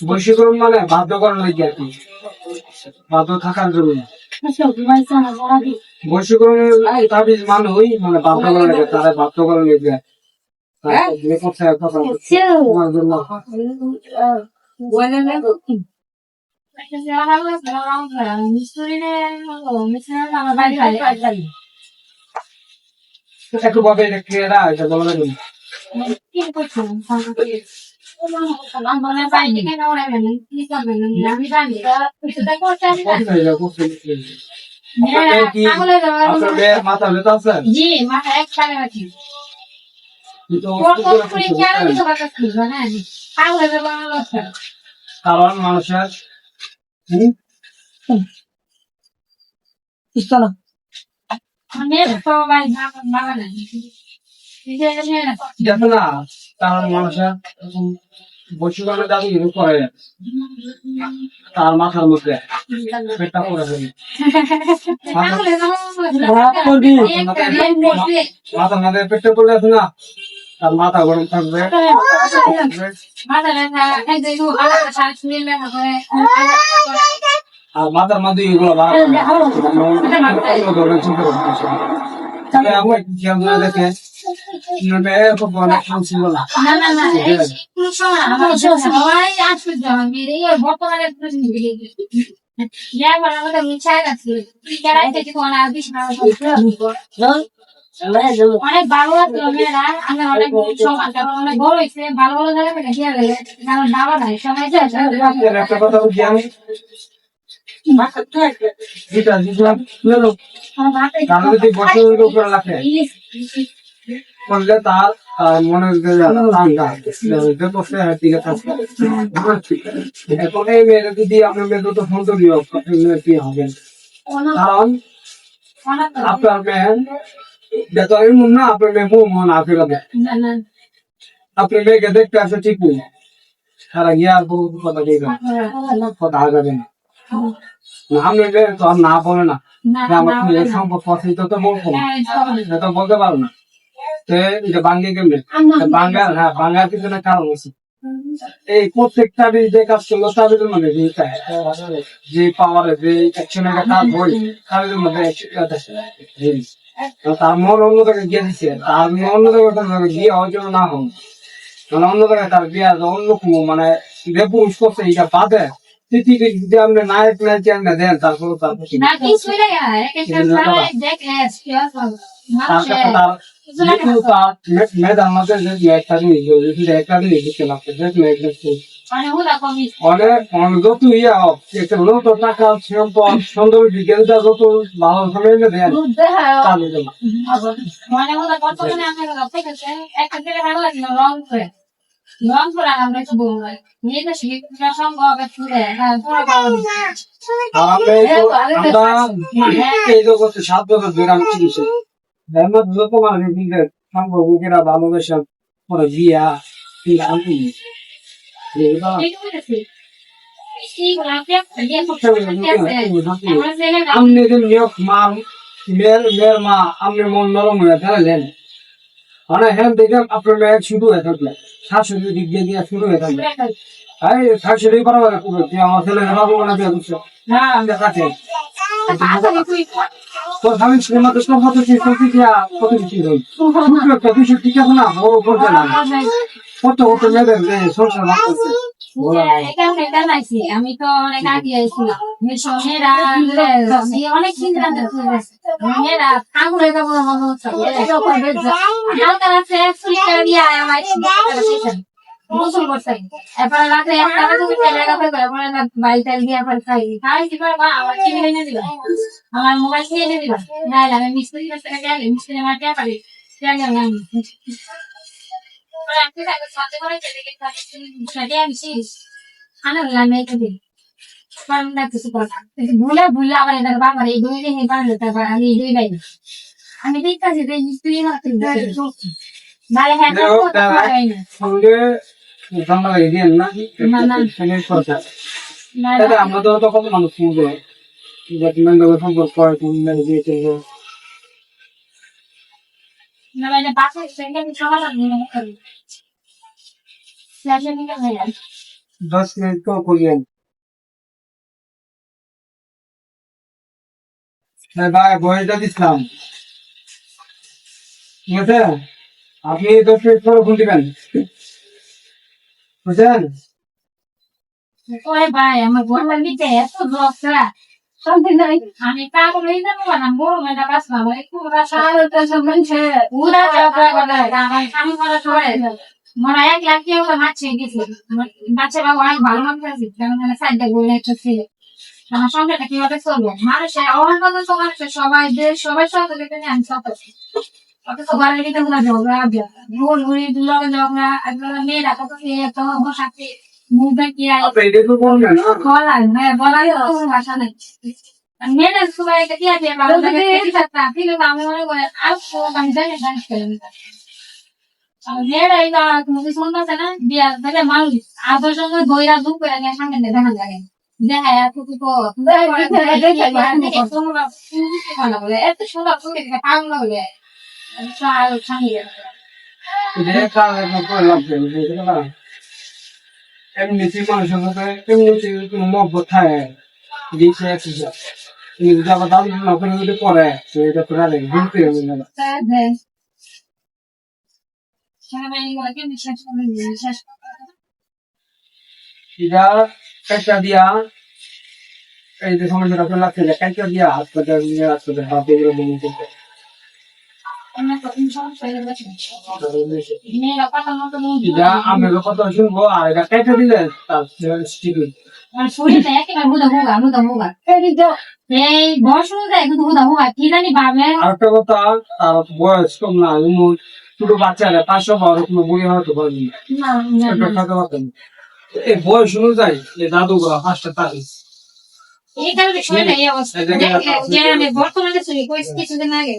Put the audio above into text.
বৈশীকরণ মানে বাধ্যকরণ হয়ে আর কি, বাধ্য থাকার জন্য বৈশীকরণের তাবিজ মানে ওই মানে বাধ্যকরণ লাগে, তারা বাধ্যকরণ লেগে একটু বলে ক্রিয়াটা এটা বলা যাবে না। মাথা ব্যথা আছে? জি, মাথা এক সালে আছে। কারণ মানুষের দেখো না, কারণ মানুষের বৈশিকরণে দাবি করে তার মাথার মধ্যে পেটটা পড়ে যাবে, মাথার মধ্যে পেটটা পড়ে আছে না, তার মাথা গরম থাকবে, আর মাথার মধ্যে এগুলো দেখে অনেক ভালো লাগতো মেয়েরা, আমি অনেক অনেক বড় হয়েছে, ভালো ভালো জায়গা থেকে খেয়ে গেলে কারণ বাবা নাই সবাই একটা কথা বলছি আমি তার মনে এখন এই মেয়েরা যদি আপনার মেয়ে তো সুন্দরী কি হবেন, কারণ আপনার মেয়ে বেতনের মন না, আপনার মেয়ে বউ মন আপেল আপনার মেয়েকে দেখতে আসে ঠিক নেই, সারা গিয়ে আর বউ কথা দিয়ে কথা আগাবে না, আপনার মেয়ে তো আর না বলে না আমার মেয়ের সম্পর্ক আছে তো বলবো না, তো বলতে পারো না, এটা বাঙ্গে কেমনে বাঙ্গার, হ্যাঁ বাঙ্গার পিছনে কারণ আছে, এই প্রত্যেকটা যে কাজ করলো তাদের মানে যে পাওয়ারে যে অ্যাকশনের কাজ হয় তাদের মধ্যে তার মন অন্য জায়গায় গিয়ে দিচ্ছে, তার অন্য জায়গায় গিয়ে হওয়ার জন্য না হোক মানে অন্য জায়গায় তার বিয়ে অন্য কোনো মানে রেপুস করছে এটা বাদে আপনি নায়ক নায়ক দেন তারপর মেয়েদের মধ্যে একটা জিনিস একটা জিনিস অনেক যত ইয়ে হোক একটা লোক টাকা সম্পদ সুন্দর বিজ্ঞানটা যত ভালো সময় দেন সাত বছর ধরে আমি চিকিৎসা যত মানে সম্পর্কেরা ভালোবাসা পরে বিয়া আপনি মাল মেয়ের মা আপনি মন নরম হয়ে ফেলেন মানে হ্যাঁ দেখে আপনার মেয়ের শুরু হয়ে থাকলে শাশুড়ির দিক দিয়ে দিয়ে শুরু হয়ে থাকবে এই শাশুড়ি পারবে আমার ছেলে বাবু না বিয়ে করছে হ্যাঁ দেখাচ্ছে তোর স্বামী সিনেমা তো সব হতো কত কিছু কিছু ঠিক আছে না বড় করছে না কত কত মেয়েদের সংসার করছে আমি তো অনেক আগে আইছিলাম অনেক মেয়েরা আঙুলে গোসল করতে এরপরে রাতে একটা তুমি তেলে কাপড় করে পরে না বাইরে তেল দিয়ে পরে খাই দিবার মা আমার টিভি এনে দিবা আমার মোবাইল কিনে এনে দিবা না আমি মিস্ত্রি কাছে গেলে মিস্ত্রি আমার কে পারি জানি না আমি পরে আমি তাকে সাথে করে চলে গেছি সাথে আমি খানা লামে দিই পারনা কিছু কথা ভুলে ভুলে আবার এটা বাবা এই দুই দিন বানালে তারপর আমি দুই নাই আমি দেখতাছি যে মিস্ত্রি না ভালো হ্যাঁ সঙ্গে ঠান্ডা লাগে দিন না দাদা আমরা তো কত মানুষ শুনবো সম্পর্ক করে তুমি দিয়েছে না মানে বাসে সেখানে আমি সকাল নিয়ে করি স্ল্যাশে নিয়ে গেলে 10 মিনিট তো করিয়েন ভাই বয়সটা দিচ্ছিলাম ঠিক আছে আপনি 10 মিনিট পরে ফোন দিবেন বুঝছেন ওই ভাই আমার বললা নিতে এত রসরা সত্যি নাই আমি পাগল হয়ে যাবো না বড় মেয়েটা বাস বাবা একটু রাসা তো সব মনছে পুরা চকরা করে আমি বলা করে মনে 1 লাখ টাকা মাছ গেছে বাচ্চা বাবা অনেক ভালো মানুষ আছে মানে সাইডটা বলে একটা ছিল আমার সংসারটা কিভাবে চলবে মানুষের অনেক কথা তো মানুষের সবাই দেশ সবাই সহযোগিতা নিয়ে আমি সফল অথচ ঘরের ভিতরে গুলা ঝগড়া ভুল ঘুরি দুলকে ঝগড়া একবার মেয়েরা কত এত বসাতে মুভমেন্ট কি আই বলা হ্যাঁ বলা ভাষা নাই মেয়েরা সবাই কি আছে ভালো থাকে থাকতা কিন্তু আমি মনে করি আর আমি জানি ডান্স করে মেয়েরা এই তুমি শুনতে না বিয়া তাহলে মানুষ আদর্শ বইরা দুঃখ করে নিয়ে সামনে দেখা লাগে দেখা এত এত সুন্দর পাগল হলে এমনিতে মানুষের মধ্যে এমনিতে কোনো মহব্বত থাকে দিয়েছে একসাথে আবার দাম নকল যদি পরে তো এটা তো রাখে ঘুরতে হবে না এটা একটা দিয়া এই যে সমস্যাটা আপনার লাগছে একটা দিয়া হাসপাতাল নিয়ে হাসপাতাল হাতে আমি কথা শুনবো আর এটা কেটে দিলে তার আরেকটা কথা তার বয়স কম না ছোট বাচ্চারা 500 পাওয়ার কোনো বই হয়তো পারবি না এই বয়স অনুযায়ী দাদু গুলা 5টা তারিখ এই কারণে বর্তমানে কিছুদিন আগে